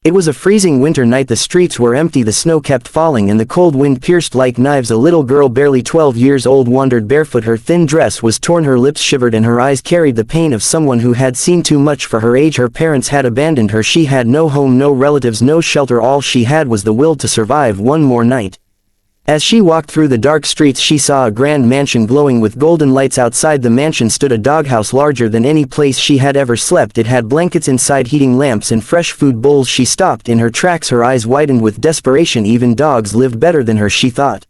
It was a freezing winter night. The streets were empty, the snow kept falling, and the cold wind pierced like knives. A little girl barely 12 years old wandered barefoot. Her thin dress was torn, her lips shivered, and her eyes carried the pain of someone who had seen too much for her age. Her parents had abandoned her. She had no home, no relatives, no shelter. All she had was the will to survive one more night. As she walked through the dark streets, she saw a grand mansion glowing with golden lights. Outside the mansion stood a doghouse larger than any place she had ever slept. It had blankets inside, heating lamps, and fresh food bowls. She stopped in her tracks, her eyes widened with desperation. Even dogs lived better than her, she thought.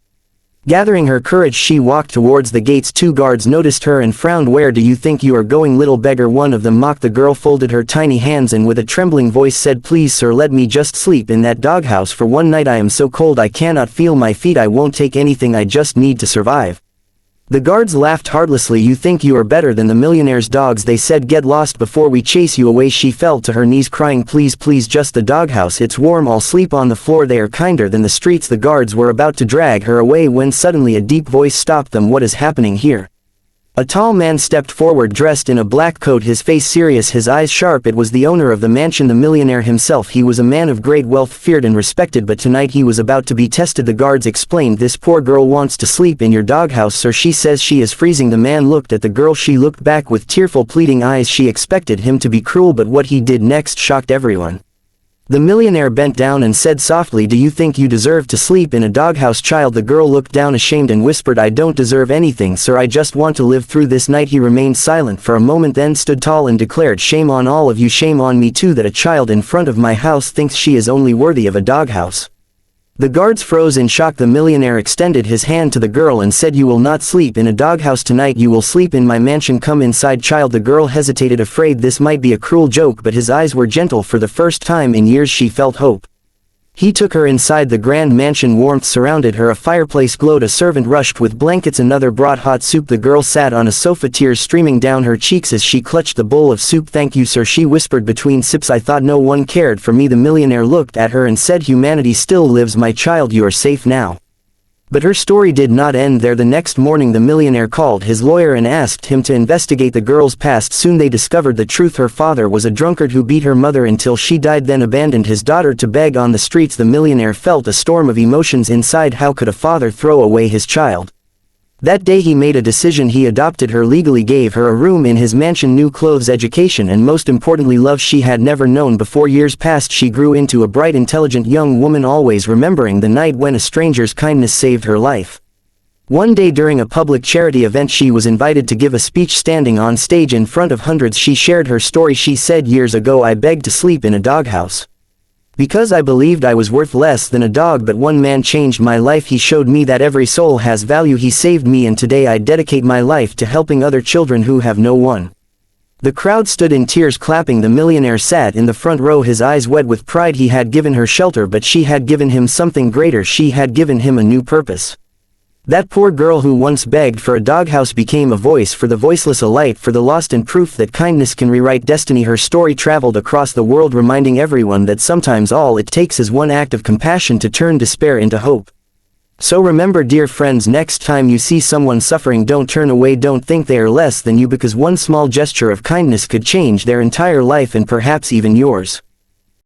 Gathering her courage, she walked towards the gates. 2 guards noticed her and frowned. "Where do you think you are going, little beggar?" one of them mocked. The girl folded her tiny hands and with a trembling voice said, "Please, sir, let me just sleep in that doghouse for one night. I am so cold I cannot feel my feet. I won't take anything. I just need to survive." The guards laughed heartlessly. "You think you are better than the Millionaire's dogs," they said. "Get lost before we chase you away." She fell to her knees crying, "Please, please, just the doghouse. It's warm. I'll sleep on the floor. They are kinder than the streets." The guards were about to drag her away when suddenly a deep voice stopped them. "What is happening here?" A tall man stepped forward, dressed in a black coat, his face serious, his eyes sharp. It was the owner of the mansion, the millionaire himself. He was a man of great wealth, feared and respected, but tonight he was about to be tested. The guards explained, "This poor girl wants to sleep in your doghouse, sir. She says she is freezing." The man looked at the girl. She looked back with tearful, pleading eyes. She expected him to be cruel, but what he did next shocked everyone. The millionaire bent down and said softly, "Do you think you deserve to sleep in a doghouse, child?" The girl looked down ashamed and whispered, "I don't deserve anything, sir. I just want to live through this night." He remained silent for a moment, then stood tall and declared, "Shame on all of you. Shame on me too, that a child in front of my house thinks she is only worthy of a doghouse." The guards froze in shock. The millionaire extended his hand to the girl and said, "You will not sleep in a doghouse tonight. You will sleep in my mansion. Come inside, child." The girl hesitated, afraid this might be a cruel joke, but his eyes were gentle. For the first time in years she felt hope. He took her inside the grand mansion. Warmth surrounded her. A fireplace glowed. A servant rushed with blankets. Another brought hot soup. The girl sat on a sofa, tears streaming down her cheeks as she clutched the bowl of soup. "Thank you, sir," she whispered between sips. "I thought no one cared for me." The millionaire looked at her and said, "Humanity still lives, my child. You are safe now." But her story did not end there. The next morning the millionaire called his lawyer and asked him to investigate the girl's past. Soon they discovered the truth. Her father was a drunkard who beat her mother until she died, then abandoned his daughter to beg on the streets. The millionaire felt a storm of emotions inside. How could a father throw away his child? That day he made a decision. He adopted her legally, gave her a room in his mansion, new clothes, education, and most importantly love she had never known before. Years passed. She grew into a bright, intelligent young woman, always remembering the night when a stranger's kindness saved her life. One day during a public charity event she was invited to give a speech. Standing on stage in front of hundreds, she shared her story. She said, "Years ago I begged to sleep in a doghouse because I believed I was worth less than a dog, but one man changed my life. He showed me that every soul has value. He saved me, and today I dedicate my life to helping other children who have no one." The crowd stood in tears, clapping. The millionaire sat in the front row, his eyes wet with pride. He had given her shelter, but she had given him something greater. She had given him a new purpose. That poor girl who once begged for a doghouse became a voice for the voiceless, a light for the lost, and proof that kindness can rewrite destiny. Her story traveled across the world, reminding everyone that sometimes all it takes is one act of compassion to turn despair into hope. So remember, dear friends, next time you see someone suffering, don't turn away. Don't think they are less than you, because one small gesture of kindness could change their entire life and perhaps even yours.